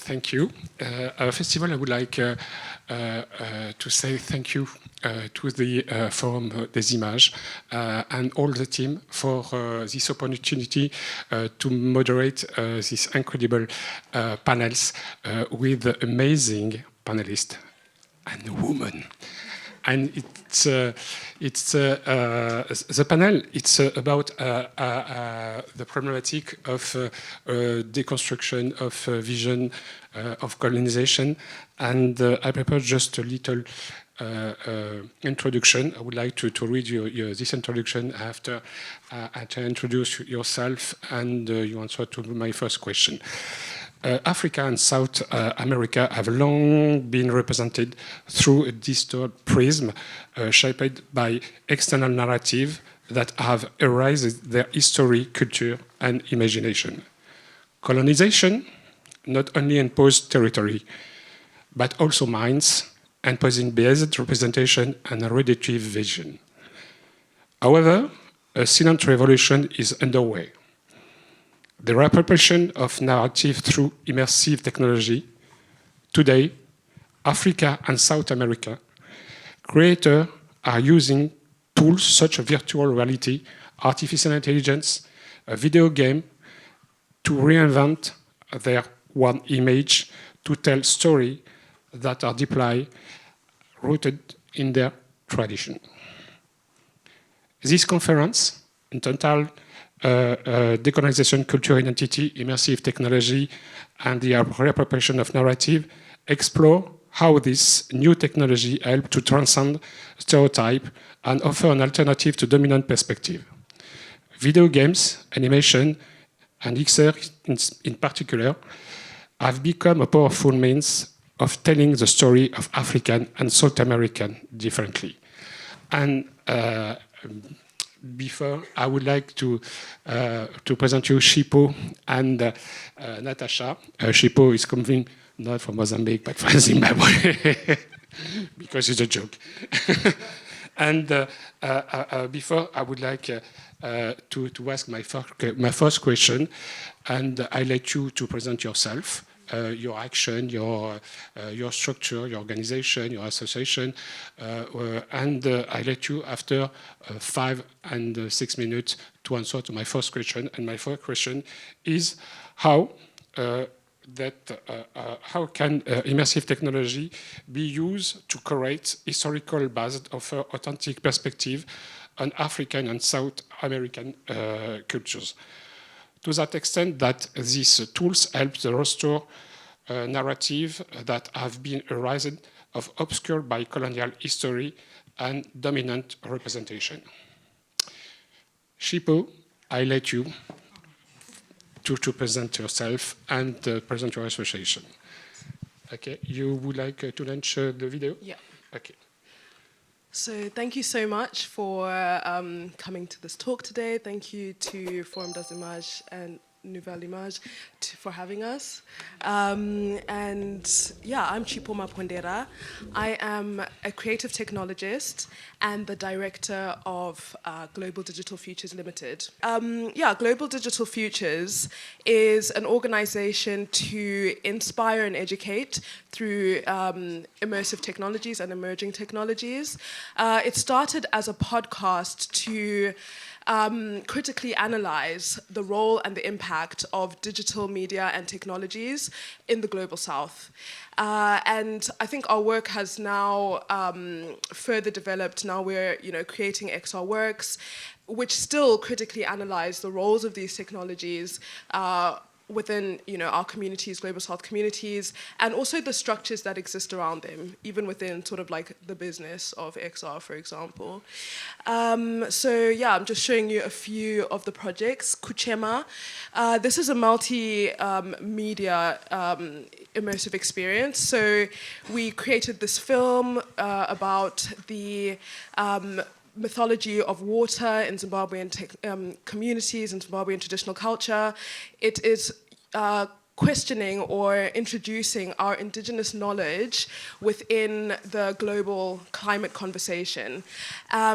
Thank you. First of all, I would like to say thank you to the Forum des Images and all the team for this opportunity to moderate these incredible panels with amazing panelists and women. And the panel. It's about the problematic of deconstruction of vision of colonization, and I prepared just a little introduction. I would like to read you this introduction after I introduce yourself and you answer to my first question. Africa and South America have long been represented through a distorted prism shaped by external narrative that have erased their history, culture, and imagination. Colonization not only imposed territory, but also minds, imposing biased representation and a reductive vision. However, a silent revolution is underway. The reappropriation of narrative through immersive technology. Today, Africa and South America, creators are using tools such as virtual reality, artificial intelligence, a video game, to reinvent their one image to tell stories that are deeply rooted in their tradition. This conference, entitled Decolonization, Culture, Identity, Immersive Technology, and the Reappropriation of Narrative, explore how this new technology helps to transcend stereotype and offer an alternative to dominant perspective. Video games, animation, and XR in particular, have become a powerful means of telling the story of African and South American differently. And before, I would like to present you Chipo and Natasha. Chipo is coming not from Mozambique, but from Zimbabwe, because it's a joke. And before, I would like to ask my first question, and I let you to present yourself. Your action, your structure, your organization, your association, and I let you after 5 and 6 minutes to answer to my first question. And my first question is how can immersive technology be used to create historical based offer authentic perspective on African and South American cultures? To that extent that these tools help to restore narrative that have been erased of obscured by colonial history and dominant representation. Chipo, I let you to present yourself and present your association. Okay, you would like to launch the video? Yeah. Okay. So thank you so much for coming to this talk today. Thank you to Forum des Images and Nouvelle Image for having us. And yeah, I'm Chipo Mapondera. I am a creative technologist and the director of Global Digital Futures Limited. Global Digital Futures is an organization to inspire and educate through immersive technologies and emerging technologies. It started as a podcast to critically analyze the role and the impact of digital media and technologies in the global south. And I think our work has now further developed. Now we're creating XR works, which still critically analyze the roles of these technologies within our communities, global south communities, and also the structures that exist around them, even within sort of like the business of XR, for example. I'm just showing you a few of the projects. Kuchema, this is a multi-media immersive experience. So we created this film about the mythology of water in Zimbabwean communities and Zimbabwean traditional culture. It is questioning or introducing our indigenous knowledge within the global climate conversation.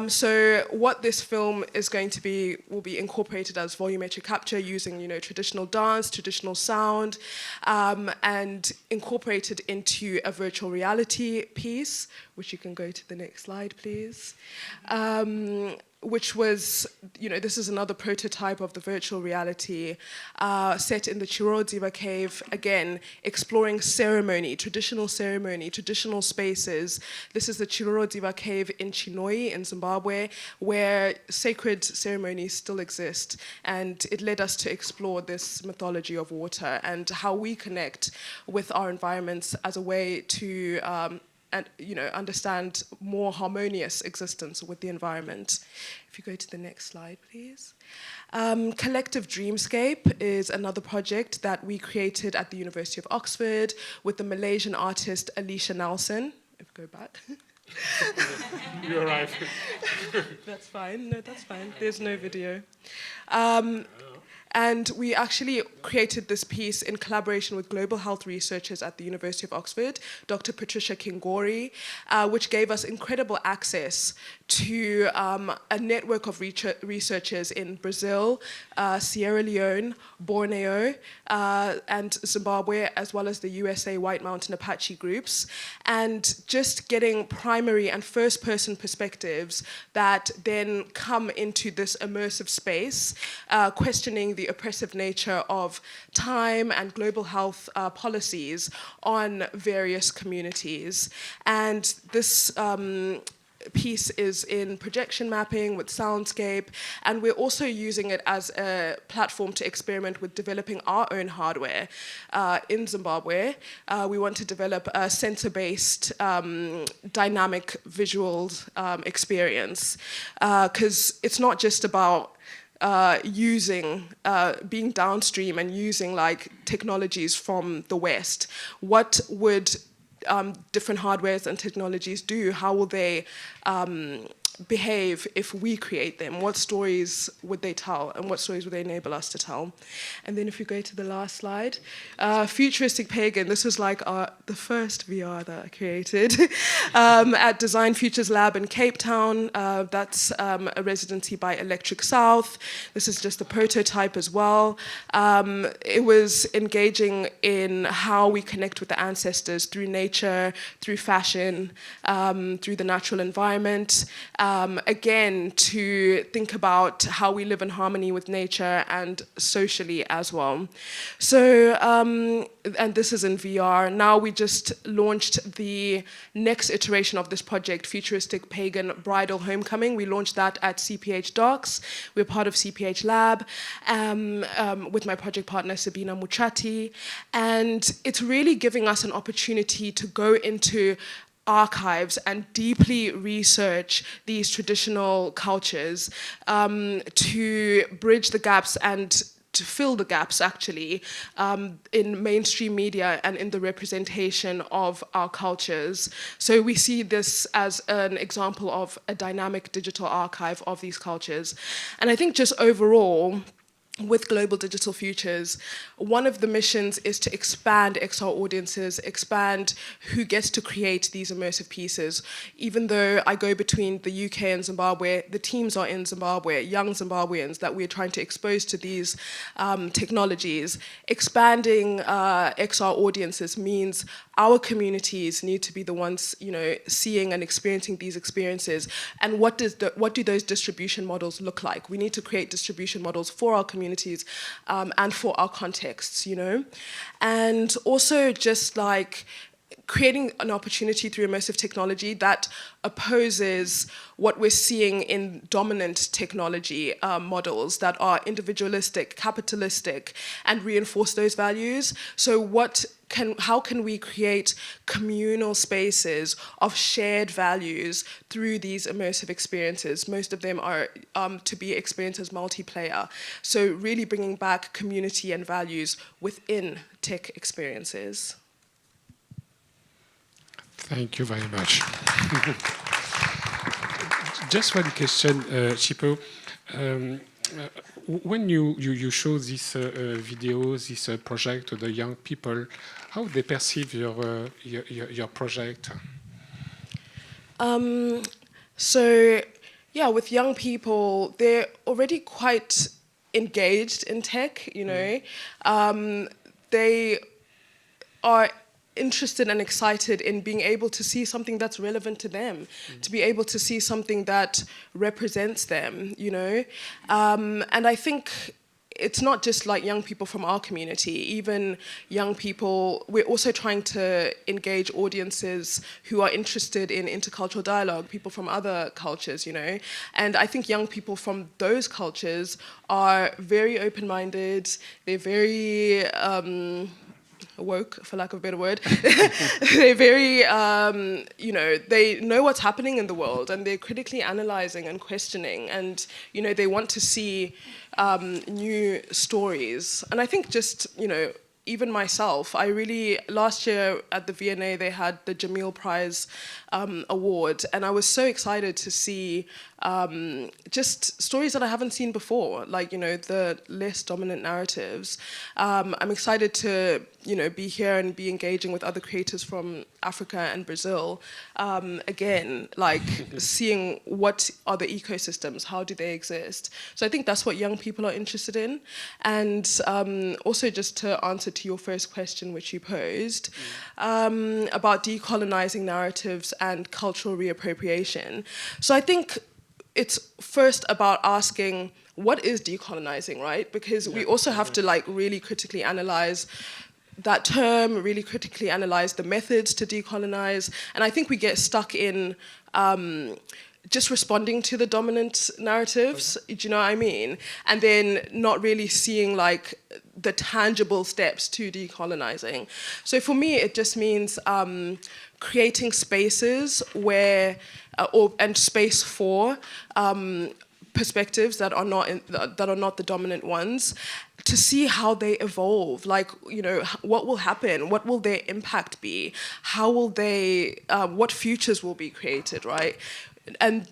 So what this film is going to be will be incorporated as volumetric capture using, traditional dance, traditional sound, and incorporated into a virtual reality piece, which you can go to the next slide, please. Which was, this is another prototype of the virtual reality set in the Chirodziva cave, again, exploring traditional spaces. This is the Chirodziva cave in Chinoi in Zimbabwe, where sacred ceremonies still exist. And it led us to explore this mythology of water and how we connect with our environments as a way to understand more harmonious existence with the environment. If you go to the next slide, please. Collective Dreamscape is another project that we created at the University of Oxford with the Malaysian artist Alicia Nelson. If you go back. You're right. That's fine. No, that's fine. There's no video. And we actually created this piece in collaboration with global health researchers at the University of Oxford, Dr. Patricia Kingori, which gave us incredible access to a network of researchers in Brazil, Sierra Leone, Borneo, and Zimbabwe, as well as the USA White Mountain Apache groups, and just getting primary and first-person perspectives that then come into this immersive space, questioning the oppressive nature of time and global health policies on various communities. And this piece is in projection mapping with soundscape, and we're also using it as a platform to experiment with developing our own hardware in Zimbabwe. We want to develop a sensor-based dynamic visual experience, because it's not just about being downstream and using technologies from the West. What would different hardwares and technologies do? How will they behave if we create them? What stories would they tell, and what stories would they enable us to tell? And then if you go to the last slide, Futuristic Pagan, this was the first VR that I created at Design Futures Lab in Cape Town. That's a residency by Electric South. This is just a prototype as well. It was engaging in how we connect with the ancestors through nature, through fashion, through the natural environment. Again, to think about how we live in harmony with nature and socially as well. So, and this is in VR. Now we just launched the next iteration of this project, Futuristic Pagan Bridal Homecoming. We launched that at CPH Docs. We're part of CPH Lab with my project partner, Sabina Muchati. And it's really giving us an opportunity to go into archives and deeply research these traditional cultures to bridge the gaps and to fill the gaps, actually, in mainstream media and in the representation of our cultures. So we see this as an example of a dynamic digital archive of these cultures. And I think just overall, with Global Digital Futures, one of the missions is to expand XR audiences, expand who gets to create these immersive pieces. Even though I go between the UK and Zimbabwe, the teams are in Zimbabwe, young Zimbabweans that we're trying to expose to these technologies. Expanding XR audiences means our communities need to be the ones, seeing and experiencing these experiences. And what do those distribution models look like? We need to create distribution models for our communities and for our contexts, And also just creating an opportunity through immersive technology that opposes what we're seeing in dominant technology models that are individualistic, capitalistic, and reinforce those values. So how can we create communal spaces of shared values through these immersive experiences? Most of them are to be experienced as multiplayer. So really bringing back community and values within tech experiences. Thank you very much. Just one question, Chipo. When you show this video, this project to the young people, how they perceive your project? So, yeah, with young people, they're already quite engaged in tech, you know. They are interested and excited in being able to see something that's relevant to them, to be able to see something that represents them, you know. And I think it's not just like young people from our community, even young people, we're also trying to engage audiences who are interested in intercultural dialogue, people from other cultures, you know. And I think young people from those cultures are very open-minded, they're very woke, for lack of a better word. They're very, you know, they know what's happening in the world and they're critically analyzing and questioning and, you know, they want to see new stories. And I think just, you know, even myself, I really, last year at the V&A, they had the Jamil Prize award, and I was so excited to see just stories that I haven't seen before, like, you know, the less dominant narratives. I'm excited to, you know, be here and be engaging with other creators from Africa and Brazil. Again, like seeing what are the ecosystems, how do they exist? So I think that's what young people are interested in. And also just to answer to your first question, which you posed, about decolonizing narratives and cultural reappropriation. So I think it's first about asking, what is decolonizing, right? Because we also have to like really critically analyze that term, really critically analyze the methods to decolonize. And I think we get stuck in just responding to the dominant narratives, do you know what I mean? And then not really seeing like the tangible steps to decolonizing. So for me, it just means creating spaces where, and space for perspectives that are not the dominant ones, to see how they evolve, like, you know, what will happen, what will their impact be, how will they, what futures will be created, right? And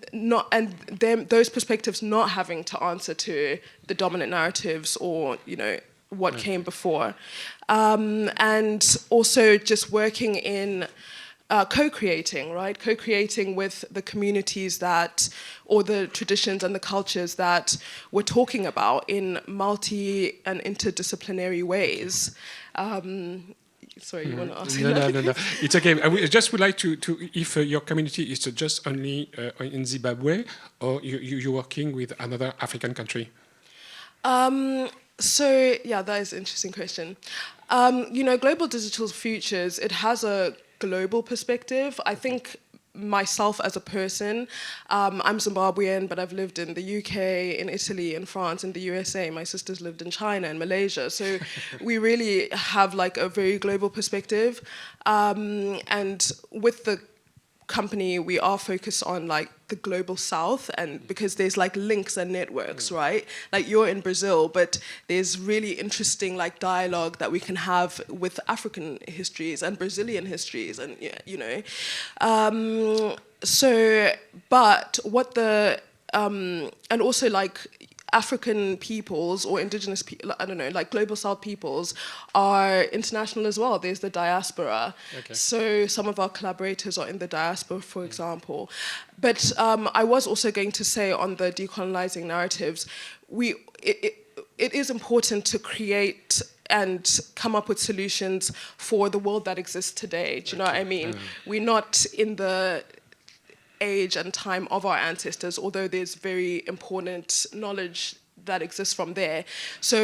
those perspectives not having to answer to the dominant narratives or, you know, what came before. And also just working in co-creating, right? Co-creating with the communities that, or the traditions and the cultures that we're talking about in multi and interdisciplinary ways. Sorry, you want to ask? No. It's okay. I just would like to if your community is just only in Zimbabwe, or you're working with another African country? So, yeah, that is an interesting question. You know, Global Digital Futures, it has a global perspective. I think myself as a person, I'm Zimbabwean, but I've lived in the UK, in Italy, in France, in the USA. My sisters lived in China and Malaysia. So we really have like a very global perspective. And with the company, we are focused on like the global south, and because there's like links and networks, right? Like you're in Brazil, but there's really interesting like dialogue that we can have with African histories and Brazilian histories, and you know. So, but what the and also like African peoples or indigenous people, I don't know, like global south peoples are international as well. There's the diaspora. Okay. So some of our collaborators are in the diaspora, for example. But I was also going to say on the decolonizing narratives, it is important to create and come up with solutions for the world that exists today. Do you know what I mean? We're not in the age and time of our ancestors, although there's very important knowledge that exists from there. So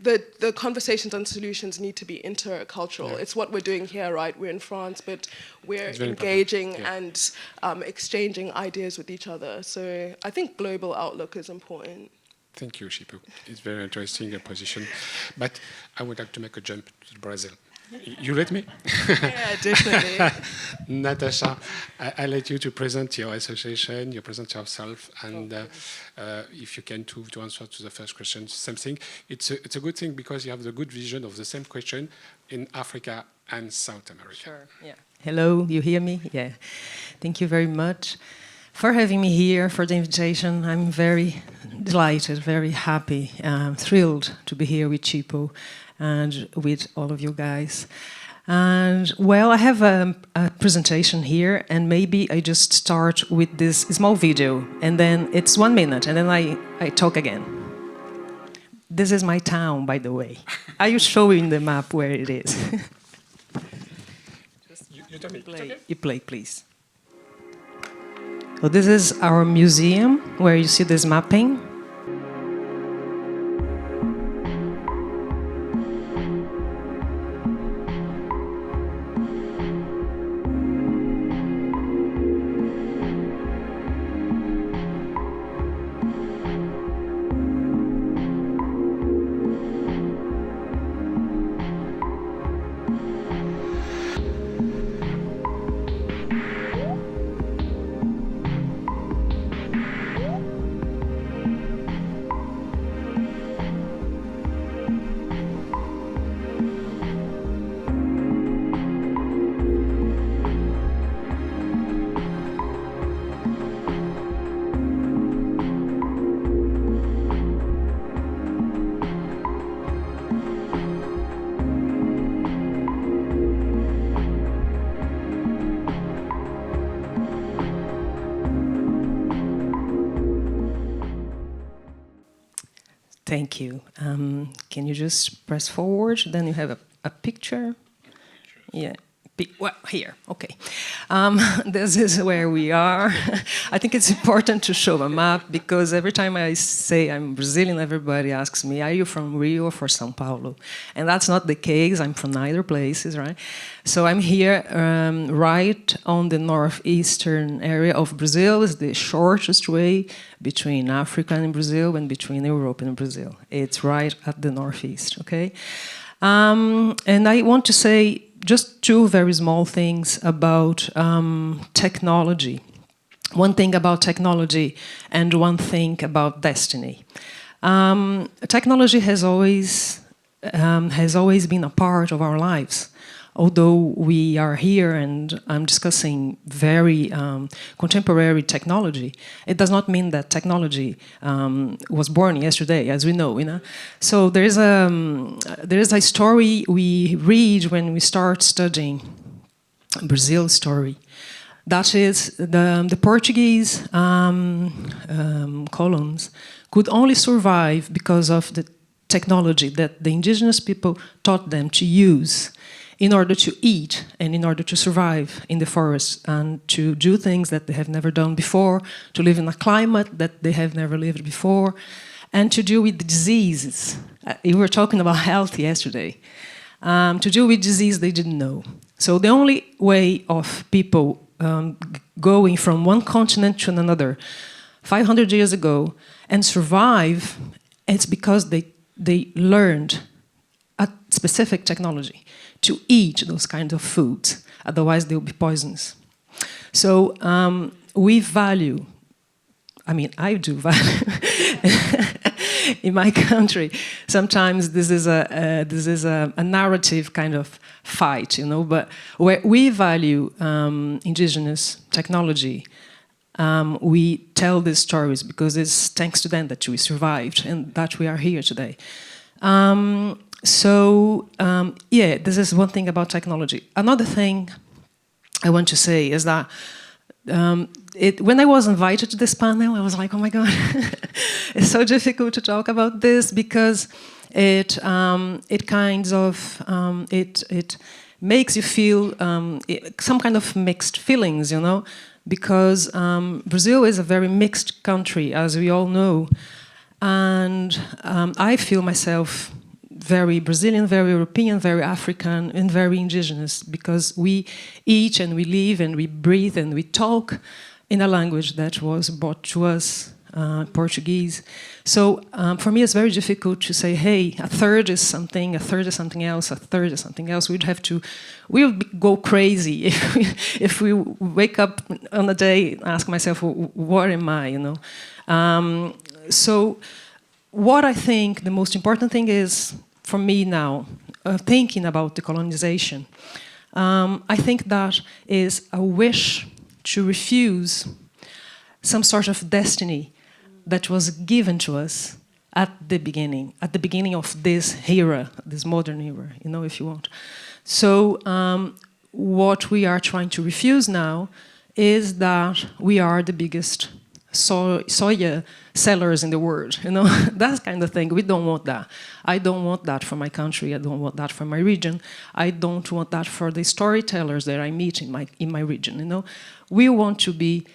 the conversations and solutions need to be intercultural. Yeah. It's what we're doing here, right? We're in France, but we're engaging and exchanging ideas with each other. So I think global outlook is important. Thank you, Chipo. It's very interesting, your position. But I would like to make a jump to Brazil. You let me? Yeah, definitely. Natasha, I let you to present your association, you present yourself, and if you can to answer to the first question, same thing. It's a good thing because you have the good vision of the same question in Africa and South America. Sure, yeah. Hello, you hear me? Yeah. Thank you very much. for having me here, for the invitation. I'm very delighted, very happy, thrilled to be here with Chipo and with all of you guys. And well, I have a presentation here, and maybe I just start with this small video, and then it's 1 minute, and then I talk again. This is my town, by the way. I will show you in the map where it is. You tell me. Okay. You play, please. So this is our museum, where you see this mapping. Thank you. Can you just press forward? Then you have a picture. Yeah. Well, here, okay. This is where we are. I think it's important to show a map because every time I say I'm Brazilian, everybody asks me, are you from Rio or from São Paulo? And that's not the case. I'm from neither places, right? So I'm here right on the northeastern area of Brazil. It's the shortest way between Africa and Brazil and between Europe and Brazil. It's right at the northeast, okay? And I want to say just two very small things about technology. One thing about technology and one thing about destiny. Technology has always been a part of our lives. Although we are here and I'm discussing very contemporary technology, it does not mean that technology was born yesterday, as we know. You know? So there is a story we read when we start studying Brazil's story. That is, the Portuguese colons could only survive because of the technology that the indigenous people taught them to use in order to eat and in order to survive in the forest and to do things that they have never done before, to live in a climate that they have never lived before, and to deal with diseases. You were talking about health yesterday. To deal with disease they didn't know. So the only way of people going from one continent to another 500 years ago and survive, it's because they learned a specific technology to eat those kinds of foods, otherwise they'll be poisonous. So we value, I mean, I do value, in my country, sometimes this is a narrative kind of fight, you know, but where we value indigenous technology, we tell these stories because it's thanks to them that we survived and that we are here today. Yeah, this is one thing about technology. Another thing I want to say is that when I was invited to this panel, I was like, oh my God, it's so difficult to talk about this because it makes you feel some kind of mixed feelings, you know, because Brazil is a very mixed country, as we all know, and I feel myself very Brazilian, very European, very African, and very indigenous, because we eat and we live and we breathe and we talk in a language that was brought to us, Portuguese. So for me, it's very difficult to say, hey, a third is something, a third is something else, a third is something else. We would go crazy if we wake up on a day and ask myself, what am I, you know? So what I think the most important thing is, for me now, thinking about decolonization, I think that is a wish to refuse some sort of destiny that was given to us at the beginning of this era, this modern era, you know, if you want. So what we are trying to refuse now is that we are the biggest soya sellers in the world, you know, that kind of thing. We don't want that. I don't want that for my country. I don't want that for my region. I don't want that for the storytellers that I meet in my region, you know. We want to be,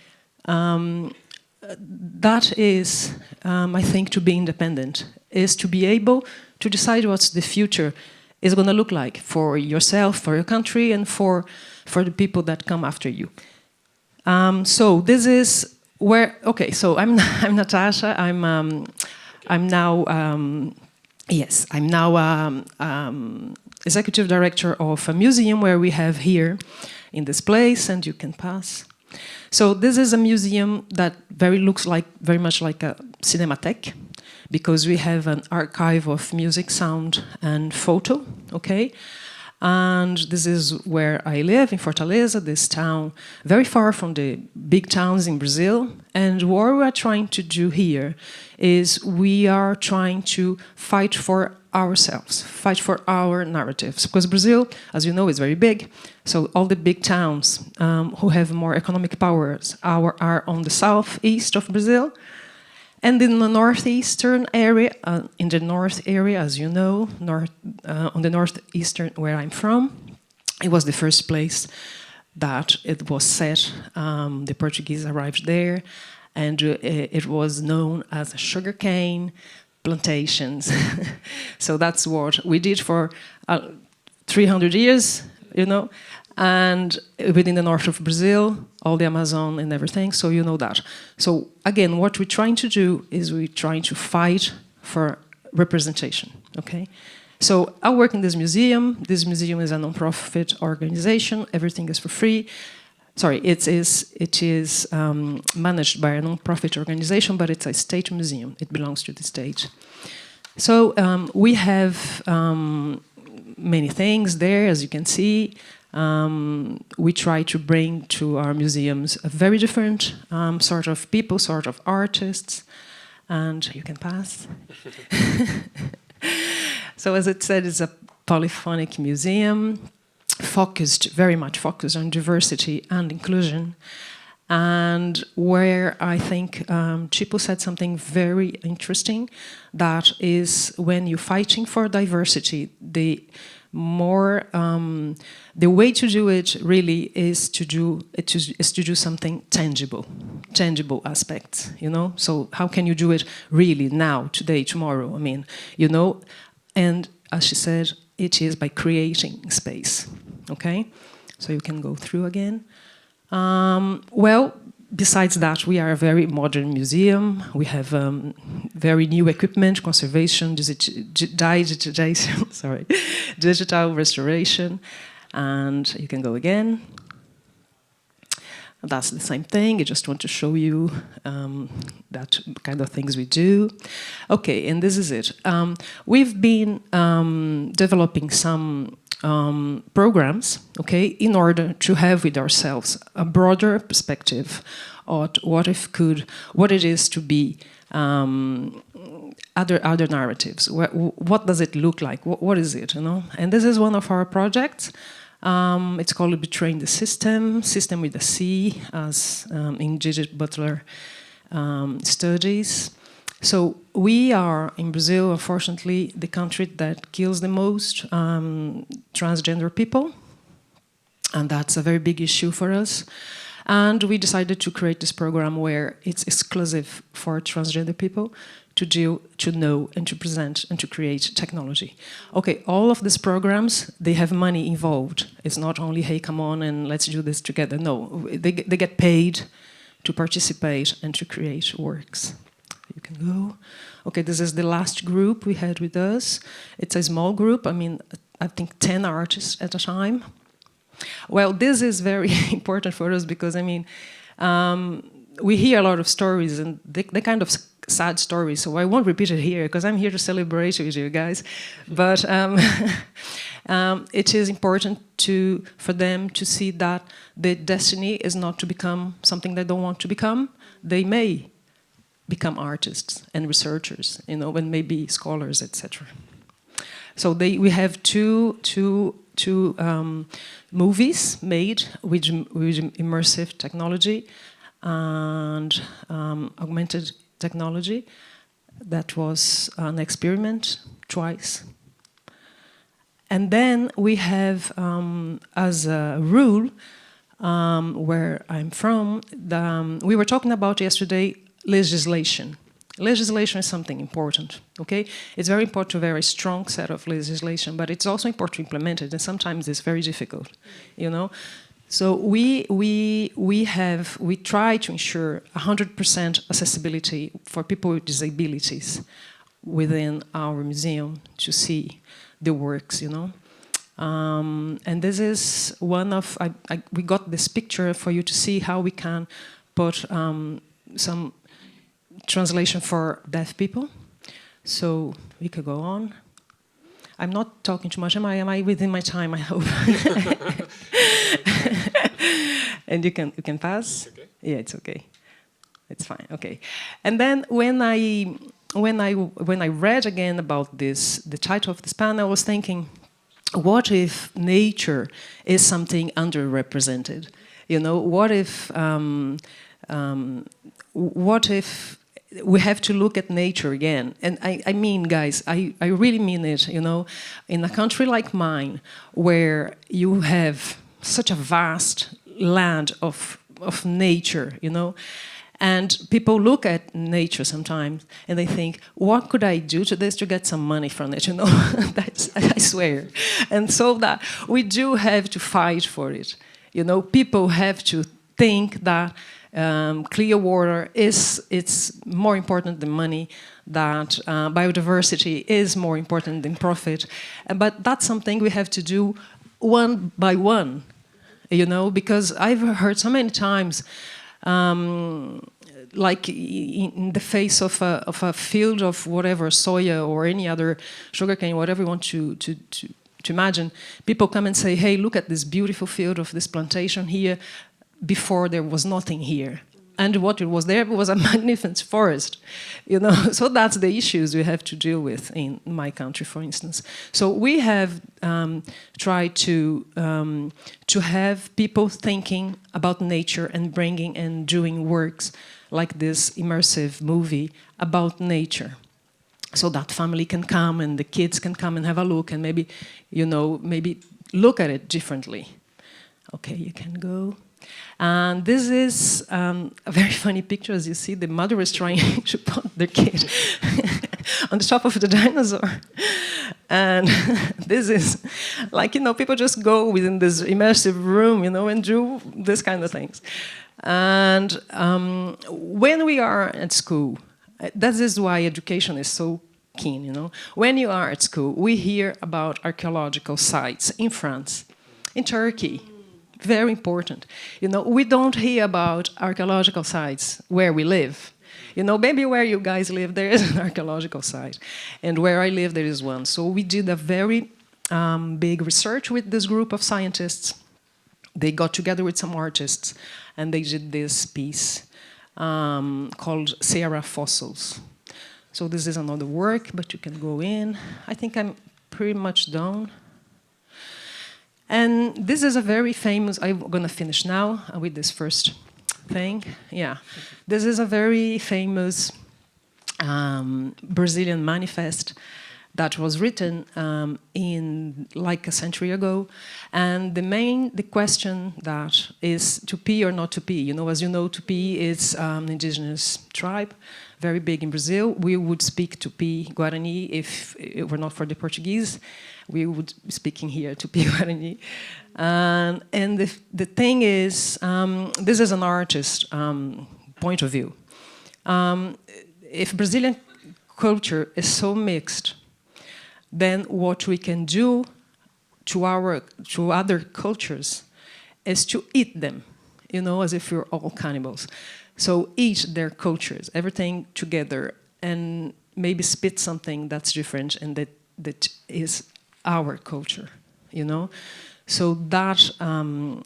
that is, I think, to be independent, is to be able to decide what the future is going to look like for yourself, for your country, and for the people that come after you. So this is where, okay, so I'm Natasha. I'm now executive director of a museum where we have here in this place, and you can pass. So this is a museum that looks very much like a cinematheque, because we have an archive of music, sound, and photo, okay? And this is where I live, in Fortaleza, this town, very far from the big towns in Brazil. And what we are trying to do here is we are trying to fight for ourselves, fight for our narratives. Because Brazil, as you know, is very big. So all the big towns who have more economic powers are on the southeast of Brazil. And in the northeastern area, in the north area, as you know, on the northeastern where I'm from, it was the first place that it was set. The Portuguese arrived there, and it was known as sugarcane plantations. So that's what we did for 300 years, you know, and within the north of Brazil, all the Amazon and everything, so you know that. So again, what we're trying to do is we're trying to fight for representation, okay? So I work in this museum. This museum is a non-profit organization. Everything is for free. Sorry, it is managed by a non-profit organization, but it's a state museum. It belongs to the state. So we have many things there, as you can see. We try to bring to our museums a very different sort of people, sort of artists, and you can pass. So as it said, it's a polyphonic museum, very much focused on diversity and inclusion, and where I think Chipo said something very interesting, that is when you're fighting for diversity, the way to do it really is to do something tangible aspects, you know. So how can you do it really now, today, tomorrow? I mean, you know, and as she said, it is by creating space. Okay, so you can go through again. Well, besides that, we are a very modern museum. We have very new equipment, conservation, digitization, sorry, digital restoration, and you can go again. That's the same thing. I just want to show you that kind of things we do. Okay, and this is it. We've been developing some programs, okay, in order to have with ourselves a broader perspective of what it is to be other narratives. What does it look like? What is it, you know? And this is one of our projects. It's called Betraying the System with a C, as in Judith Butler studies. So we are, in Brazil, unfortunately, the country that kills the most transgender people. And that's a very big issue for us. And we decided to create this program where it's exclusive for transgender people to know and to present and to create technology. Okay, all of these programs, they have money involved. It's not only, hey, come on and let's do this together. No, they get paid to participate and to create works. You can go. Okay, this is the last group we had with us. It's a small group. I mean, I think 10 artists at a time. Well, this is very important for us because, I mean, we hear a lot of stories and they kind of sad story, so I won't repeat it here because I'm here to celebrate with you guys. But it is important for them to see that their destiny is not to become something they don't want to become. They may become artists and researchers, and maybe scholars, etc. So we have two movies made with immersive technology and augmented technology. That was an experiment twice. And then we have, as a rule, where I'm from, we were talking about yesterday legislation. Legislation is something important, okay? It's very important to have a very strong set of legislation, but it's also important to implement it, and sometimes it's very difficult, So we try to ensure 100% accessibility for people with disabilities within our museum to see the works, And this is one of, we got this picture for you to see how we can put some translation for deaf people. So we could go on. I'm not talking too much. Am I within my time, I hope? And you can pass? Okay. Yeah, it's okay. It's fine. Okay. And then when I read again about this, the title of this panel, I was thinking, what if nature is something underrepresented? What if we have to look at nature again? And I mean, guys, I really mean it, in a country like mine, where you have such a vast land of nature, and people look at nature sometimes and they think, what could I do to this to get some money from it, I swear. And so that we do have to fight for it. People have to think that clear water it's more important than money, that biodiversity is more important than profit. But that's something we have to do one by one, because I've heard so many times, like in the face of a field of whatever, soya or any other sugarcane, whatever you want to imagine, people come and say, hey, look at this beautiful field of this plantation here. Before there was nothing here. And what it was there was a magnificent forest, So that's the issues we have to deal with in my country, for instance. So we have tried to have people thinking about nature and bringing and doing works like this immersive movie about nature. So that family can come and the kids can come and have a look and maybe look at it differently. Okay, you can go. And this is a very funny picture. As you see, the mother is trying to put their kid on the top of the dinosaur. And this is like, people just go within this immersive room, and do this kind of things. And when we are at school, that is why education is so keen, When you are at school, we hear about archaeological sites in France, in Turkey. Very important. We don't hear about archaeological sites where we live. Maybe where you guys live, there is an archaeological site. And where I live, there is one. So we did a very big research with this group of scientists. They got together with some artists, and they did this piece called Sierra Fossils. So this is another work, but you can go in. I think I'm pretty much done. And this is a very famous, I'm going to finish now with this first thing. Yeah. This is a very famous Brazilian manifest that was written in like a century ago. And the question that is Tupi or not Tupi. As you know, Tupi is an indigenous tribe, very big in Brazil. We would speak Tupi Guarani if it were not for the Portuguese. We would be speaking here Tupi Guarani. And the thing is, this is an artist point of view. If Brazilian culture is so mixed, then what we can do to other cultures is to eat them. you know, as if we're all cannibals. So eat their cultures, everything together, and maybe spit something that's different and that is our culture, you know? So that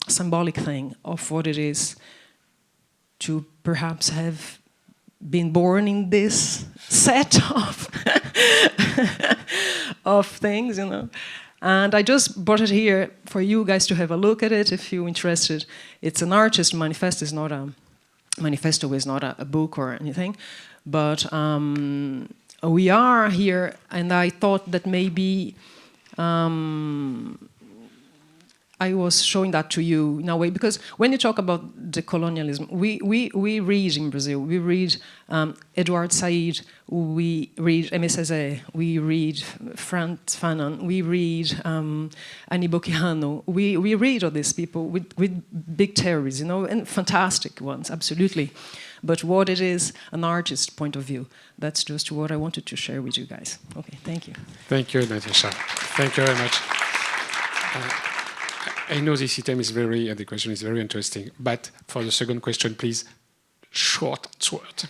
symbolic thing of what it is to perhaps have been born in this set of things, you know. And I just brought it here for you guys to have a look at it if you're interested. It's an artist manifesto. It's not a manifesto. Is not a book or anything, but we are here, and I thought that maybe. I was showing that to you in a way, because when you talk about decolonialism, we read in Brazil, we read Eduardo Said, we read Aimé Césaire, we read Frantz Fanon, we read Aníbal Quijano, we read all these people with big theories, you know, and fantastic ones, absolutely. But what it is, an artist's point of view, that's just what I wanted to share with you guys. Okay, thank you. Thank you, Natasha. Thank you very much. I know this item is the question is very interesting, but for the second question, please, short, short.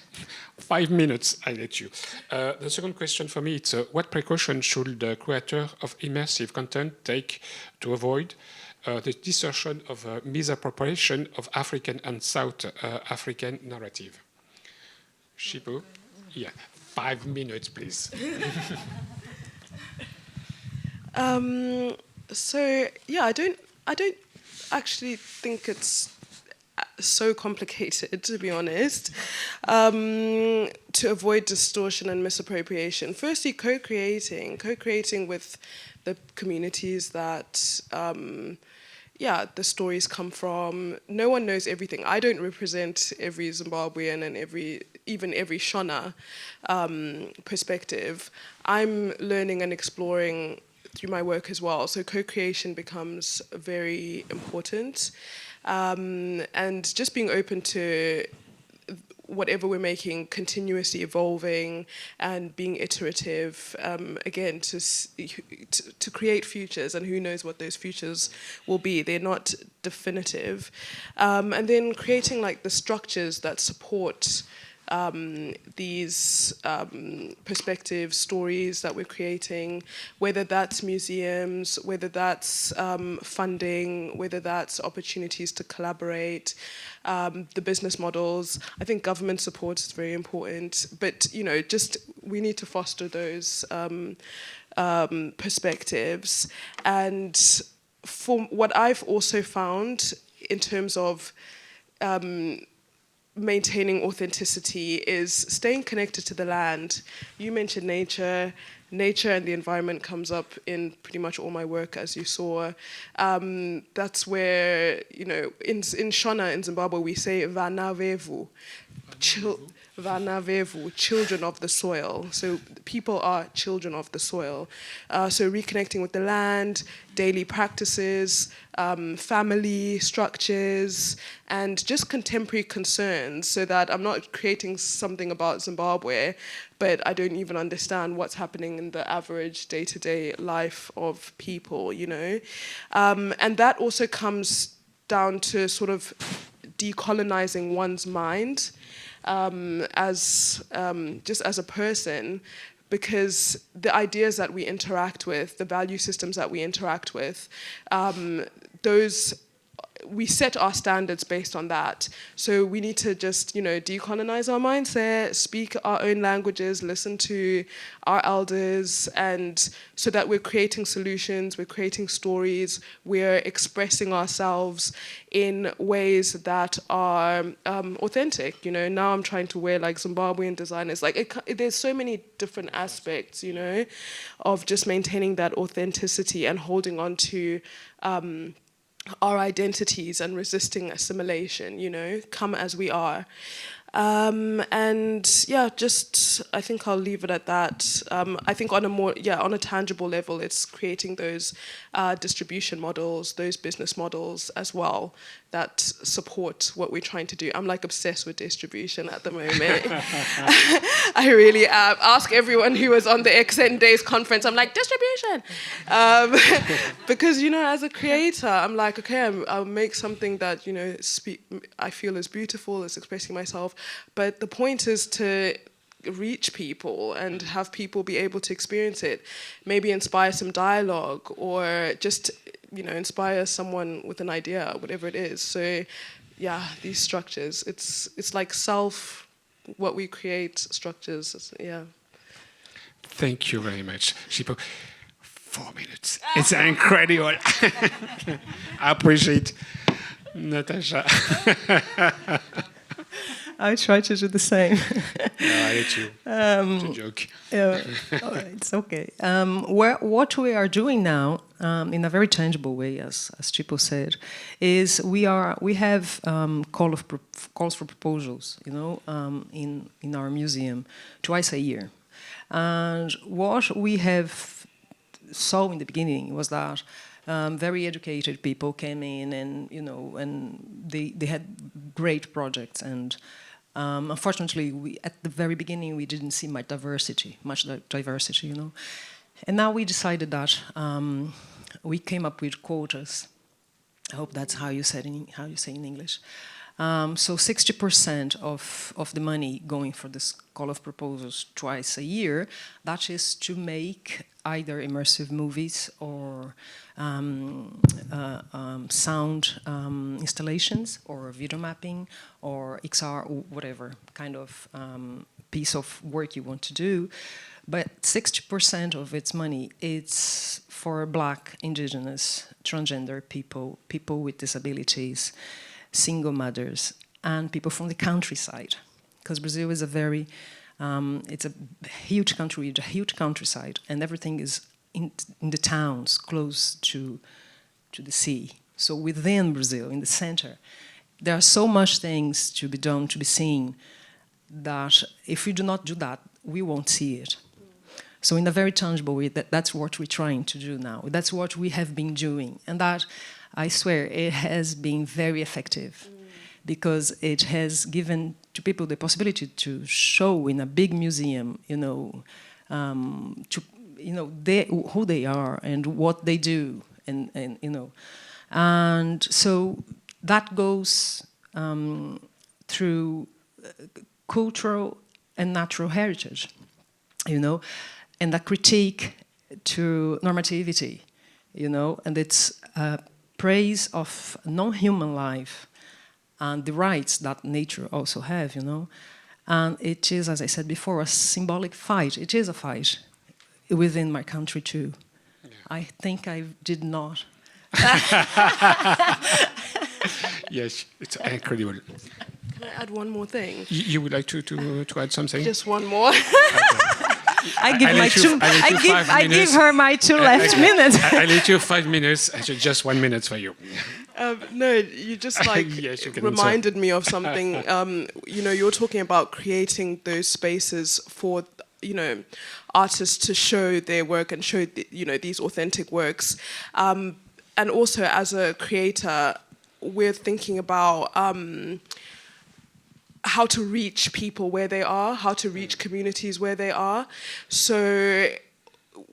5 minutes, I let you. The second question for me, it's what precaution should the creator of immersive content take to avoid the distortion of misappropriation of African and South African narrative? Chipo? Yeah, 5 minutes, please. So, yeah, I don't actually think it's so complicated, to be honest, to avoid distortion and misappropriation. Firstly, co-creating with the communities that, the stories come from. No one knows everything. I don't represent every Zimbabwean and even every Shona perspective. I'm learning and exploring through my work as well. So co-creation becomes very important. And just being open to whatever we're making, continuously evolving and being iterative, again, to create futures, and who knows what those futures will be. They're not definitive. And then creating like the structures that support these perspective stories that we're creating, whether that's museums, whether that's funding, whether that's opportunities to collaborate, the business models. I think government support is very important, but you know, just we need to foster those perspectives. And for what I've also found in terms of maintaining authenticity is staying connected to the land. You mentioned nature. Nature and the environment comes up in pretty much all my work, as you saw. That's where, you know, in Shona, in Zimbabwe, we say vanavevu, vanavevu, children of the soil. So people are children of the soil. So reconnecting with the land, daily practices, family structures, and just contemporary concerns, so that I'm not creating something about Zimbabwe, but I don't even understand what's happening in the average day-to-day life of people, you know? And that also comes down to sort of decolonizing one's mind as just as a person, because the ideas that we interact with, the value systems that we interact with, those, we set our standards based on that. So we need to just, you know, decolonize our mindset, speak our own languages, listen to our elders, and so that we're creating solutions, we're creating stories, we're expressing ourselves in ways that are authentic. You know, now I'm trying to wear like Zimbabwean designers. Like there's so many different aspects, you know, of just maintaining that authenticity and holding on to our identities and resisting assimilation, you know, come as we are. And yeah, just I think I'll leave it at that. I think on a tangible level, it's creating those distribution models, those business models as well that support what we're trying to do. I'm like obsessed with distribution at the moment. I really am. Ask everyone who was on the XN Days conference. I'm like, distribution, because as a creator, I'm like, okay, I'll make something that I feel is beautiful, is expressing myself. But the point is to reach people and have people be able to experience it, maybe inspire some dialogue or just inspire someone with an idea, whatever it is. So yeah, these structures, it's like what we create structures, yeah. Thank you very much, Chipo. 4 minutes. It's incredible. I appreciate Natasha. I try to do the same. No, I let you. It's a joke. It's okay. What we are doing now, in a very tangible way, as Chipo said, is we have calls for proposals, in our museum twice a year, and what we have saw in the beginning was that very educated people came in, and and they had great projects, and unfortunately, at the very beginning, we didn't see much diversity, And now we decided that we came up with quotas. I hope that's how you say in English. So 60% of the money going for this call of proposals twice a year, that is to make either immersive movies or sound installations or video mapping or XR or whatever kind of piece of work you want to do. But 60% of its money is for Black, Indigenous, transgender people, people with disabilities, single mothers, and people from the countryside. Because Brazil is it's a huge country, a huge countryside, and everything is in the towns close to the sea. So within Brazil, in the center, there are so much things to be done, to be seen, that if we do not do that, we won't see it. So in a very tangible way, that's what we're trying to do now. That's what we have been doing. And that, I swear, it has been very effective because it has given to people the possibility to show in a big museum, who they are and what they do, and so that goes through cultural and natural heritage, and a critique to normativity, and it's praise of non-human life and the rights that nature also have, and it is, as I said before, a symbolic fight. It is a fight within my country too. Yeah. I think I did not. Yes, it's incredible. Can I add one more thing? You would like to add something? Just one more. I give her my 2 last minutes. I let you 5 minutes. Just 1 minute for you. No, you just yes, you reminded me of something. You're talking about creating those spaces for artists to show their work and show these authentic works, and also as a creator, we're thinking about how to reach people where they are, how to reach communities where they are. So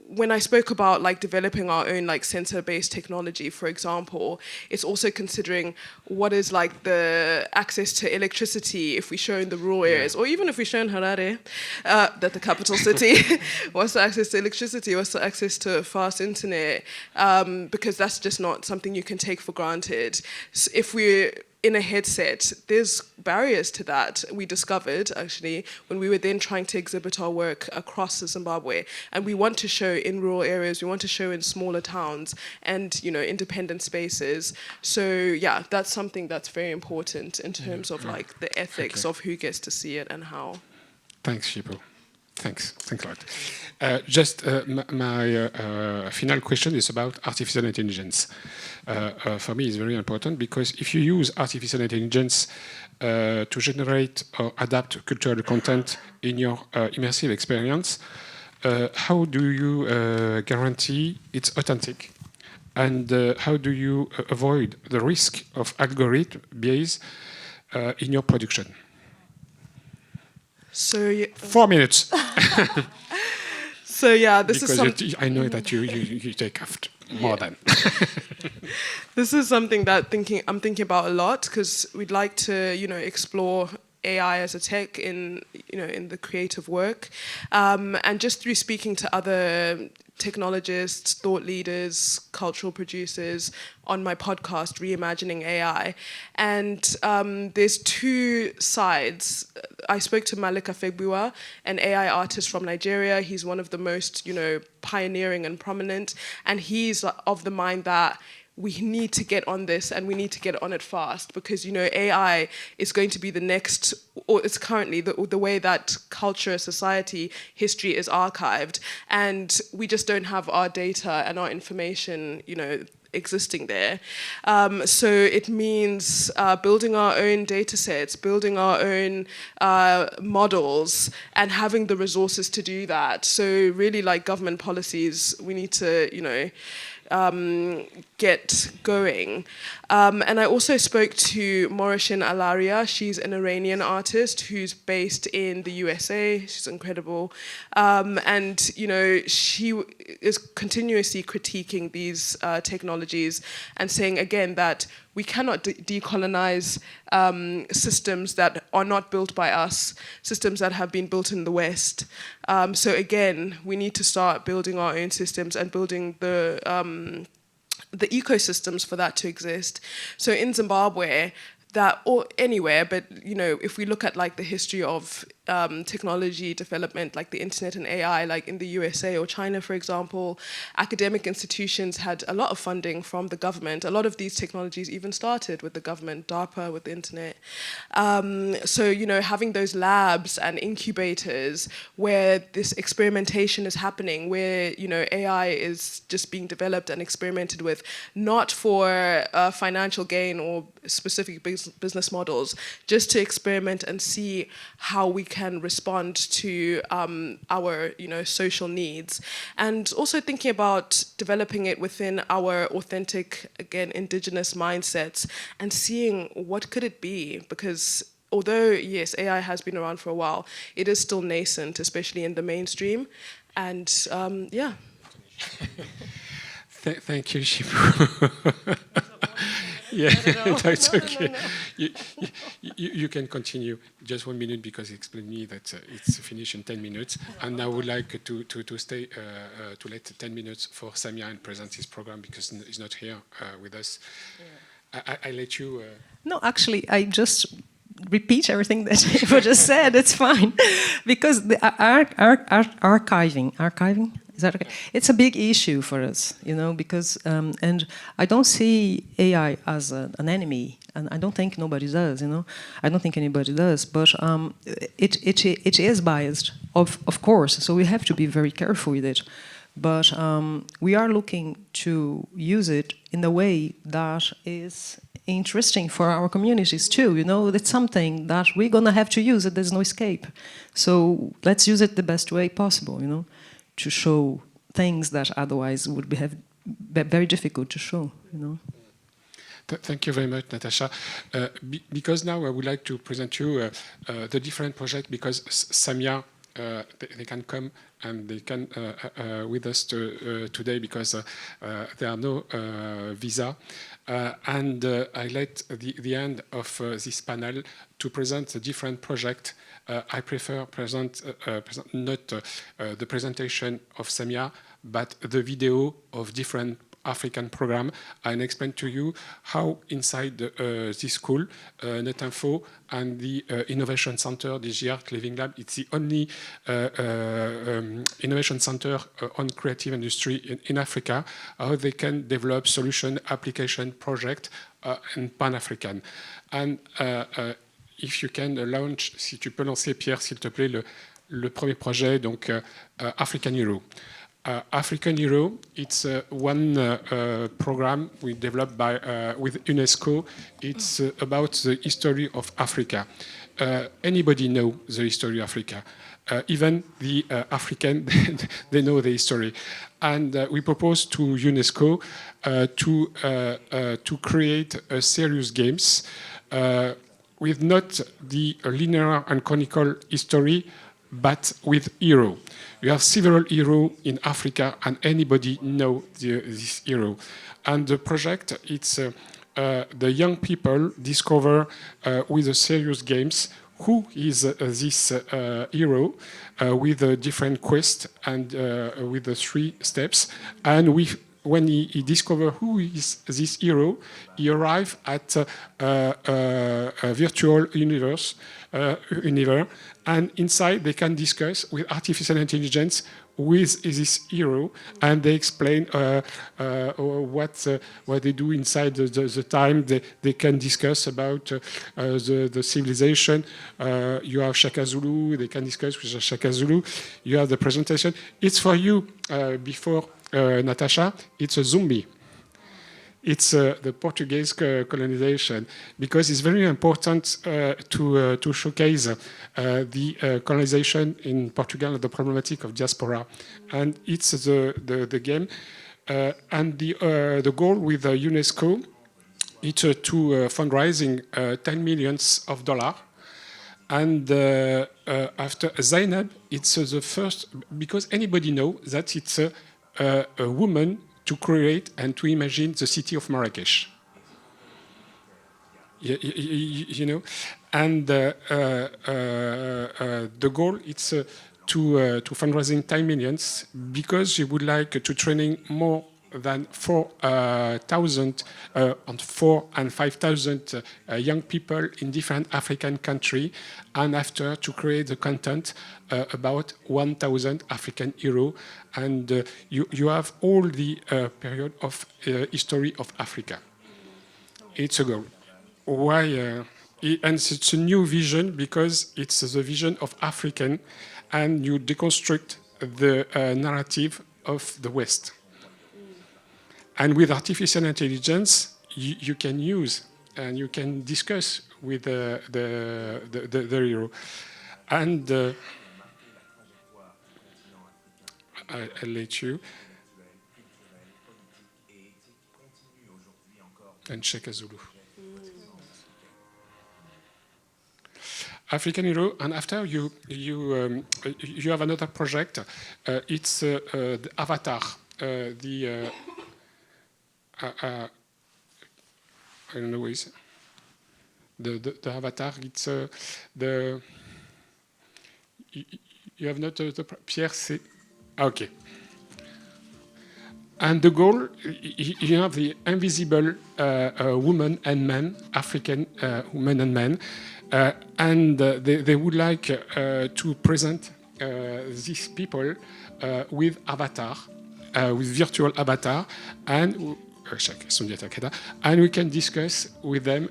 when I spoke about developing our own sensor-based technology, for example, it's also considering what is the access to electricity if we show in the rural areas, or even if we show in Harare, that the capital city, what's the access to electricity, what's the access to fast internet, because that's just not something you can take for granted. So if we're in a headset, there's barriers to that, we discovered, actually, when we were then trying to exhibit our work across Zimbabwe. And we want to show in rural areas, we want to show in smaller towns and, independent spaces. So, yeah, that's something that's very important in terms of, the ethics of who gets to see it and how. Thanks, Chipo. Thanks a lot. Just my final question is about artificial intelligence. For me, it's very important because if you use artificial intelligence to generate or adapt cultural content in your immersive experience, how do you guarantee it's authentic? And how do you avoid the risk of algorithm bias in your production? So 4 minutes. So yeah, this because is something. I know that you take after more than. This is something that I'm thinking about a lot because we'd like to, explore AI as a tech in the creative work, and just through speaking to other technologists, thought leaders, cultural producers on my podcast, Reimagining AI. And there's two sides. I spoke to Malika Fegbuwa, an AI artist from Nigeria. He's one of the most, pioneering and prominent. And he's of the mind that we need to get on this and we need to get on it fast because, AI is going to be the next, or it's currently the way that culture, society, history is archived. And we just don't have our data and our information, existing there. So it means building our own data sets, building our own models, and having the resources to do that. So really like government policies, we need to, get going. And I also spoke to Morashin Alaria. She's an Iranian artist who's based in the USA. She's incredible. And, she is continuously critiquing these technologies and saying, again, that we cannot decolonize systems that are not built by us, systems that have been built in the West. So again, we need to start building our own systems and building the ecosystems for that to exist. So in Zimbabwe, that, or anywhere, but if we look at like the history of technology development, like the internet and AI, like in the USA or China, for example, academic institutions had a lot of funding from the government. A lot of these technologies even started with the government, DARPA with the internet. So, having those labs and incubators where this experimentation is happening, where, AI is just being developed and experimented with, not for financial gain or specific business models, just to experiment and see how we can respond to our social needs, and also thinking about developing it within our authentic, again, indigenous mindsets and seeing what could it be, because although yes, AI has been around for a while, it is still nascent, especially in the mainstream, and yeah. Thank you, Chipo. Yeah, that's okay. No. You can continue. Just 1 minute because he explained me that it's finished in 10 minutes. And I would like to stay to let 10 minutes for Samia and present his program because he's not here with us. Yeah. I let you. No, actually, I just repeat everything that Chipo just said. It's fine because the archiving. Is that okay? It's a big issue for us, because, and I don't see AI as an enemy, and I don't think nobody does, I don't think anybody does, but it is biased, of course, so we have to be very careful with it. But we are looking to use it in a way that is interesting for our communities too, It's something that we're gonna have to use it, there's no escape. So let's use it the best way possible, to show things that otherwise would be very difficult to show, Thank you very much, Natasha. Because now I would like to present you the different projects, because Samia, they can come and they can with us today because there are no visa. And I let the end of this panel to present the different projects. I prefer present not the presentation of Samia, but the video of different African program, and explain to you how inside this school, Netinfo and the Innovation Center, the GR Living Lab, it's the only innovation center on creative industry in Africa, how they can develop solution application project in Pan-African. And if you can launch, si tu peux lancer, Pierre, s'il te plaît, le premier projet, donc African Hero. African Hero, it's one program we developed with UNESCO. It's about the history of Africa. Anybody know the history of Africa? Even the African, they know the history. And we propose to UNESCO to create a serious games with not the linear and chronicle history, but with hero. You have several heroes in Africa, and anybody know this hero. And the project, it's the young people discover with the serious games who is this hero with different quests and with the 3 steps. And when he discovers who is this hero, he arrives at a virtual universe, and inside they can discuss with artificial intelligence with this hero, and they explain what they do inside the time. They can discuss about the civilization. You have Shaka Zulu, they can discuss with Shaka Zulu. You have the presentation. It's for you before Natasha, it's a zombie. It's the Portuguese colonization, because it's very important to showcase the colonization in Portugal and the problematic of diaspora. And it's the game. And the goal with UNESCO is to fundraising $10 million. And after Zainab, it's the first, because anybody knows that it's a woman to create and to imagine the city of Marrakesh. You know, and the goal is to fundraising 10 million, because you would like to training more than 4,000 and 4,000 and 5,000 young people in different African countries, and after to create the content about 1,000 African heroes, and you have all the period of history of Africa. It's a goal. Why? And it's a new vision, because it's the vision of African, and you deconstruct the narrative of the West. And with artificial intelligence, you can use and you can discuss with the hero. And I'll let you. And Shaka Zulu. African hero, and after you have another project. It's the Avatar, I don't know what is the Avatar. It's the you have not the Pierre. C'est okay. And the goal, you have the invisible woman and men, African women and men, and they would like to present these people with avatar, with virtual avatar, and we can discuss with them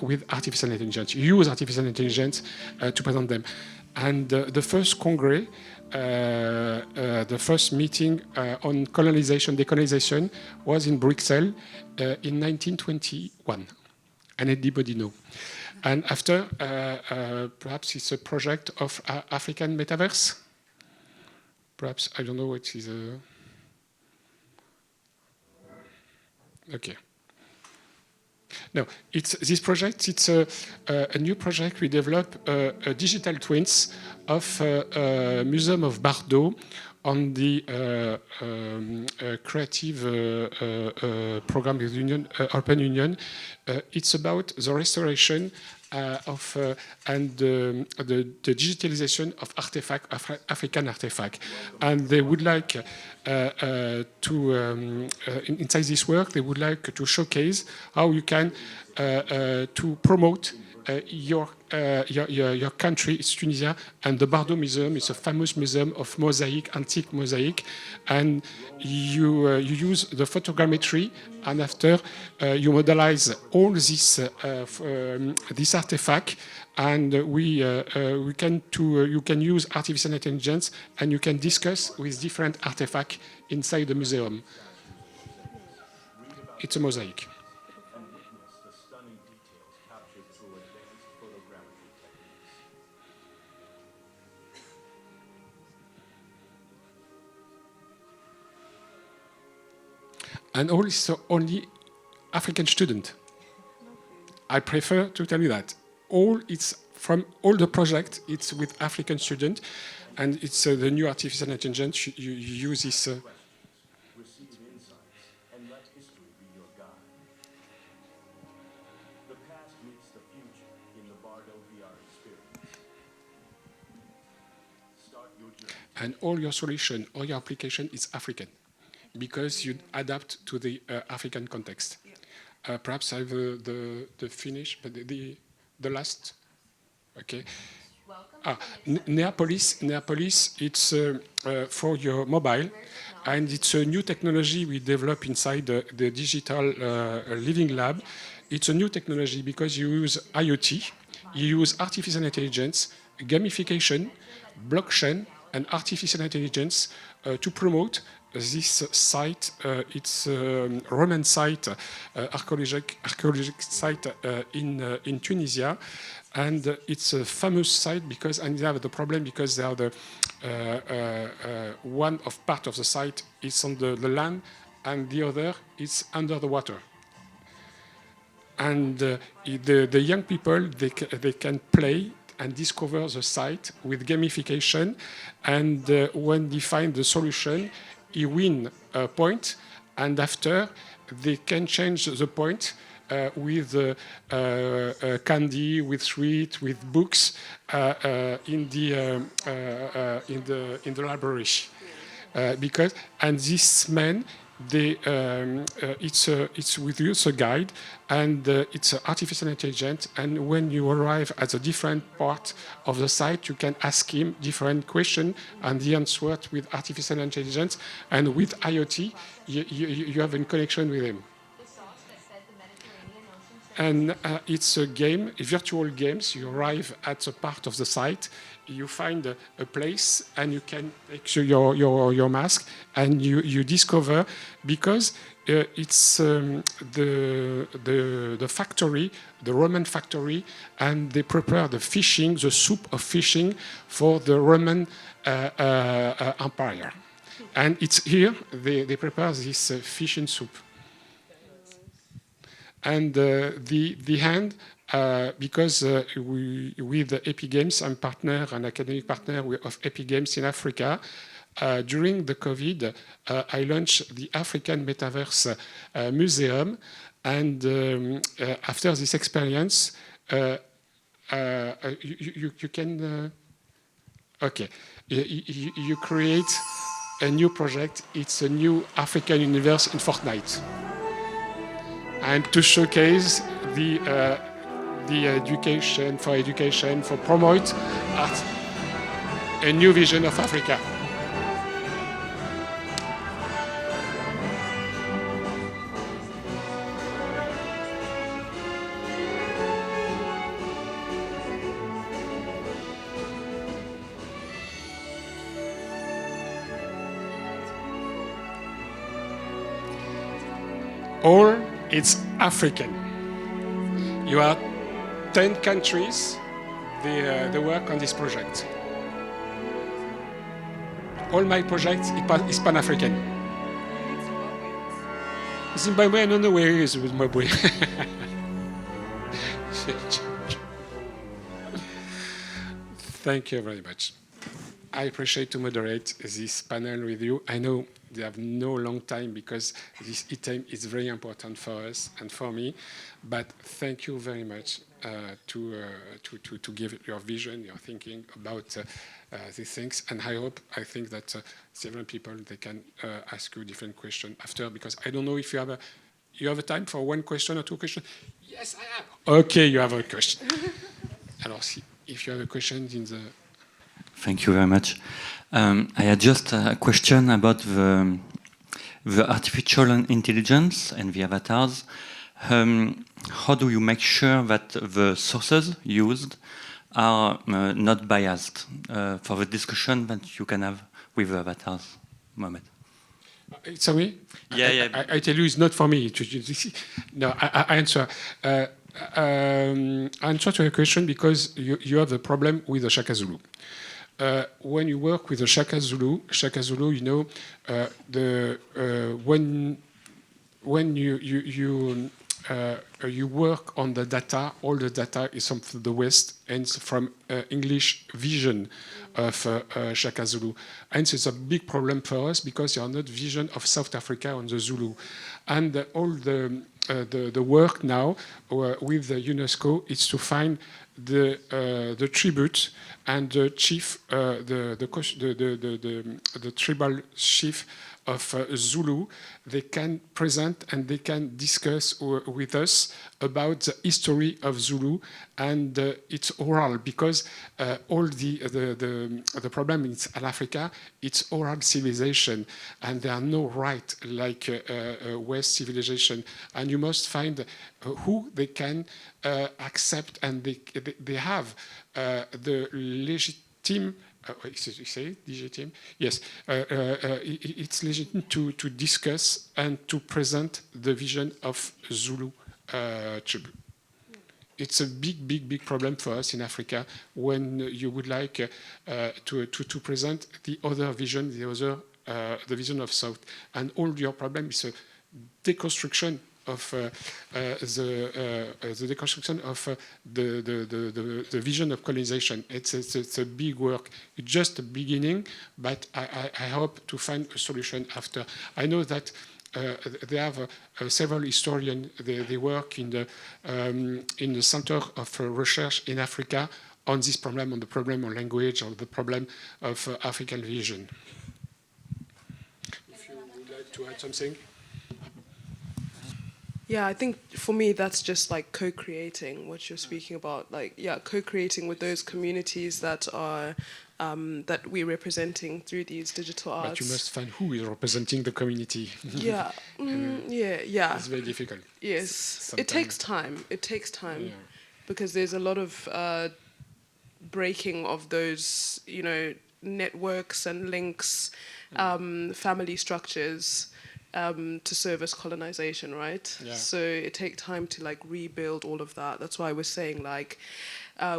with artificial intelligence, use artificial intelligence to present them. And the first congress, the first meeting on colonization, decolonization, was in Brussels in 1921, and anybody know. And after, perhaps it's a project of African metaverse. Perhaps, I don't know what is. Okay. No, it's this project. It's a new project. We develop a digital twins of Museum of Bordeaux on the creative program with European Union. It's about the restoration of and the digitalization of African artifact, and they would like to inside this work they would like to showcase how you can to promote your country is Tunisia, and the Bardo Museum is a famous museum of mosaic, antique mosaic, and you use the photogrammetry, and after you modelize all this artifact, and you can use artificial intelligence, and you can discuss with different artifacts inside the museum. It's a mosaic. And all is only African student. I prefer to tell you that. It's from all the project, it's with African student, and it's the new artificial intelligence. You use this. Receive insights and let history be your guide. The past meets the future in the Bardo VR experience. Start your journey. And all your solution, all your application is African, because you adapt to the African context. Perhaps I have the finish, but the last. Okay. Neapolis, it's for your mobile, and it's a new technology we develop inside the digital living lab. It's a new technology because you use IoT, you use artificial intelligence, gamification, blockchain, and artificial intelligence to promote this site. It's a Roman site, archaeological site in Tunisia. And it's a famous site because, and they have the problem because they are the one of part of the site is on the land, and the other is under the water. And the young people, they can play and discover the site with gamification, and when they find the solution, you win a point, and after they can change the point with candy, with sweet, with books in the library, because this man. It's with you, it's a guide, and it's artificial intelligence. And when you arrive at a different part of the site, you can ask him different questions, and he answers with artificial intelligence. And with IoT, you have a connection with him. And it's a game, a virtual games. You arrive at a part of the site, you find a place, and you can take your mask, and you discover, because it's the factory, the Roman factory, and they prepare the fishing, the soup of fishing for the Roman Empire. And it's here they prepare this fishing soup. And the hand, because with the Epic Games, I'm partner, an academic partner of Epic Games in Africa. During the COVID, I launched the African Metaverse Museum, and after this experience, you can, okay, you create a new project. It's a new African universe in Fortnite. And to showcase the education, for promote art, a new vision of Africa. All it's African. You are 10 countries, they work on this project. All my projects is Pan-African. Zimbabwe, I don't know where it is with Zimbabwe. Thank you very much. I appreciate to moderate this panel with you. I know they have no long time because this item is very important for us and for me. But thank you very much to give your vision, your thinking about these things. And I think that several people, they can ask you different questions after, because I don't know if you have You have a time for one question or two questions? Yes, I have. Okay, you have a question. Alors, if you have a question in the... Thank you very much. I had just a question about the artificial intelligence and the avatars. How do you make sure that the sources used are not biased for the discussion that you can have with the avatars, Mohamed? Sorry? Yeah. I tell you, it's not for me. No, I answer. Answer to your question because you have the problem with the Shaka Zulu. When you work with the Shaka Zulu, you know, when you work on the data, all the data is from the West and from English vision of Shaka Zulu. And it's a big problem for us because you are not vision of South Africa on the Zulu. And all the work now with the UNESCO is to find the tribute and the chief, the tribal chief of Zulu. They can present and they can discuss with us about the history of Zulu, and it's oral because all the problem in South Africa, it's oral civilization, and there are no right like West civilization, and you must find who they can accept, and they have the legitimate. Yes, it's legitimate to discuss and to present the vision of Zulu tribe. It's a big problem for us in Africa when you would like to present the other vision, the vision of South, and all your problem is a deconstruction of the deconstruction of the vision of colonization. It's a big work. It's just the beginning, but I hope to find a solution after. I know that they have several historians. They work in the Center of Research in Africa on this problem, on the problem of language, on the problem of African vision. If you would like to add something. Yeah, I think for me that's just like co-creating what you're speaking about. Like, yeah, co-creating with those communities that are that we're representing through these digital arts. But you must find who is representing the community. Yeah, yeah. It's very difficult. Yes, Sometimes. it takes time. It takes time, Yeah. because there's a lot of breaking of those, you know, networks and links, family structures. To service colonization, right? Yeah. So it takes time to like rebuild all of that. That's why we're saying like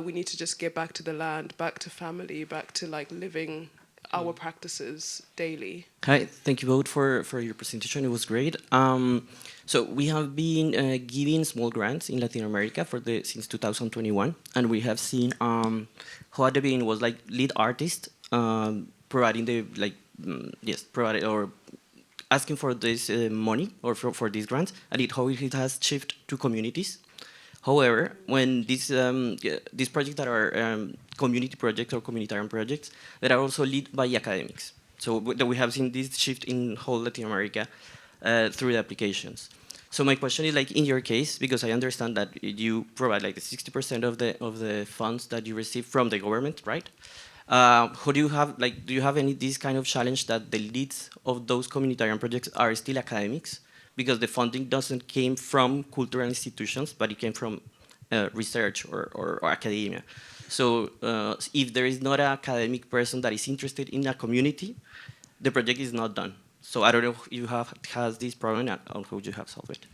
we need to just get back to the land, back to family, back to like living our practices daily. Hi, thank you both for your presentation. It was great. So we have been giving small grants in Latin America since 2021, and we have seen how at the beginning was like lead artist providing the provided or asking for this money or for these grants, and how it has shifted to communities. However, when these projects that are community projects or communitarian projects that are also led by academics. So we have seen this shift in whole Latin America through the applications. So my question is, like in your case, because I understand that you provide like the 60% of the funds that you receive from the government, right? How do you have any this kind of challenge that the leads of those communitarian projects are still academics, because the funding doesn't came from cultural institutions, but it came from research or academia. So if there is not an academic person that is interested in a community, the project is not done. So I don't know if you has this problem and how you have solved it.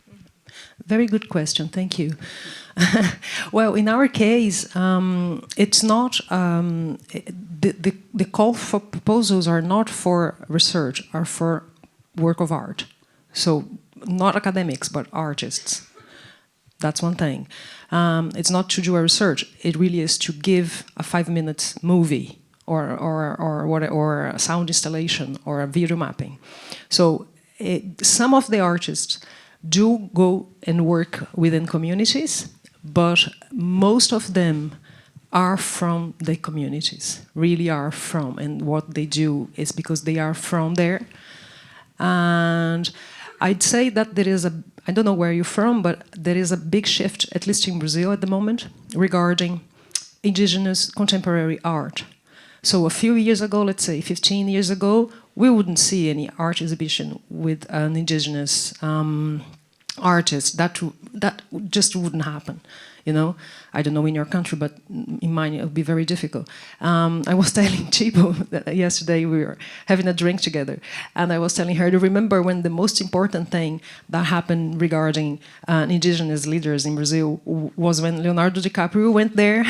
Very good question, thank you. Well, in our case, it's not, the call for proposals are not for research, are for work of art. So not academics, but artists. That's one thing. It's not to do a research, it really is to give a 5-minute movie or a sound installation or a video mapping. So some of the artists do go and work within communities, but most of them are from the communities, really are from, and what they do is because they are from there. And I'd say that there is I don't know where you're from, but there is a big shift, at least in Brazil at the moment, regarding indigenous contemporary art. So a few years ago, let's say 15 years ago, we wouldn't see any art exhibition with an indigenous artist. That just wouldn't happen. You know, I don't know in your country, but in mine it would be very difficult. I was telling Chipo that yesterday we were having a drink together, and I was telling her to remember when the most important thing that happened regarding indigenous leaders in Brazil was when Leonardo DiCaprio went there,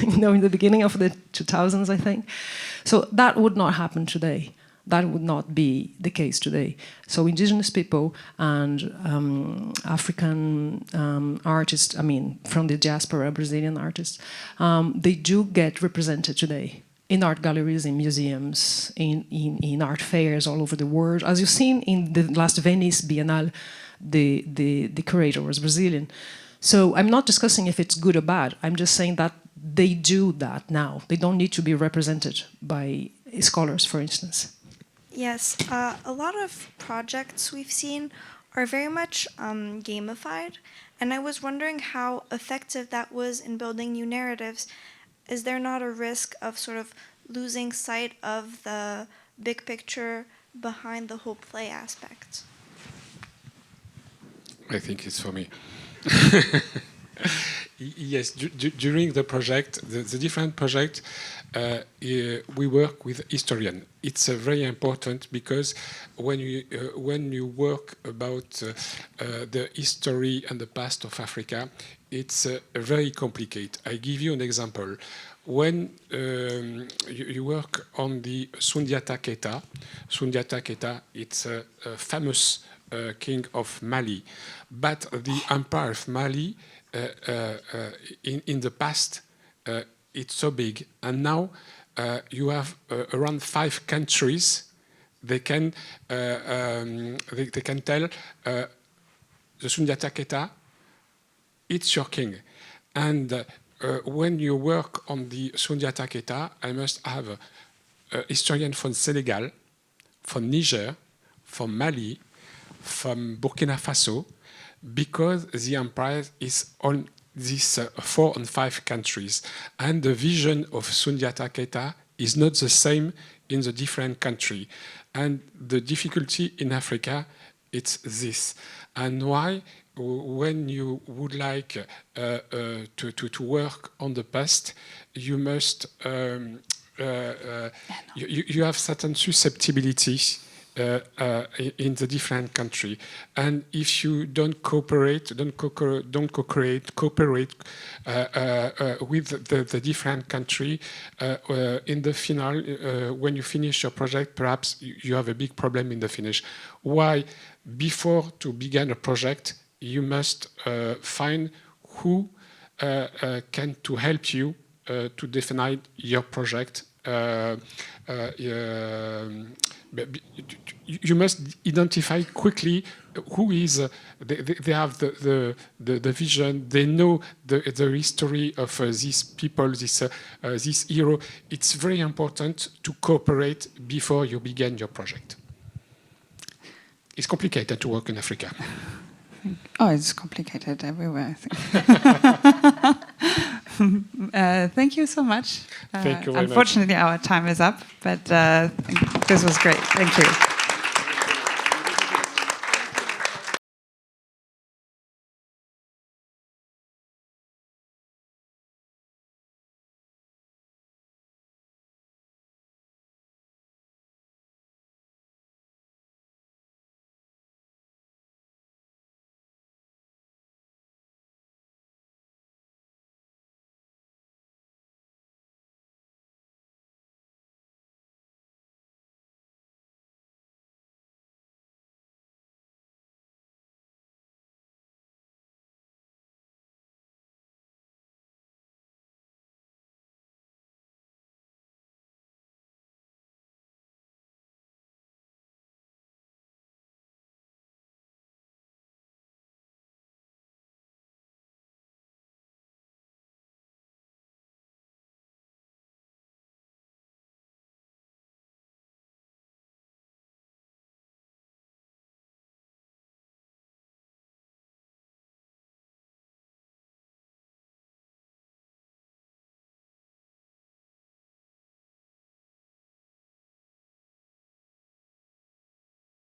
you know, in the beginning of the 2000s, I think. So that would not happen today. That would not be the case today. So indigenous people and African artists, I mean, from the diaspora, Brazilian artists, they do get represented today in art galleries, in museums, in art fairs all over the world. As you've seen in the last Venice Biennale, the curator was Brazilian. So I'm not discussing if it's good or bad. I'm just saying that they do that now. They don't need to be represented by scholars, for instance. Yes, a lot of projects we've seen are very much gamified, and I was wondering how effective that was in building new narratives. Is there not a risk of sort of losing sight of the big picture behind the whole play aspect? I think it's for me. Yes, during the project, the different project, we work with historians. It's very important because when you work about the history and the past of Africa, it's very complicated. I give you an example. When you work on the Sundiata Keita, it's a famous king of Mali, but the empire of Mali in the past, it's so big, and now you have around 5 countries. They can tell the Sundiata Keita, it's your king, and when you work on the Sundiata Keita, I must have a historian from Senegal, from Niger, from Mali, from Burkina Faso, because the empire is on these 4 and 5 countries. And the vision of Sundiata Keita is not the same in the different countries. And the difficulty in Africa, it's this. And why, when you would like to work on the past, you must, you have certain susceptibilities in the different country, and if you don't cooperate with the different country, in the final, when you finish your project, perhaps you have a big problem in the finish. Why? Before to begin a project, you must find who can to help you to define your project. You must identify quickly who is. They have the vision. They know the history of these people. This hero. It's very important to cooperate before you begin your project. It's complicated to work in Africa. Oh, it's complicated everywhere, I think. Thank you so much. Thank you very much. Unfortunately, our time is up, but this was great. Thank you.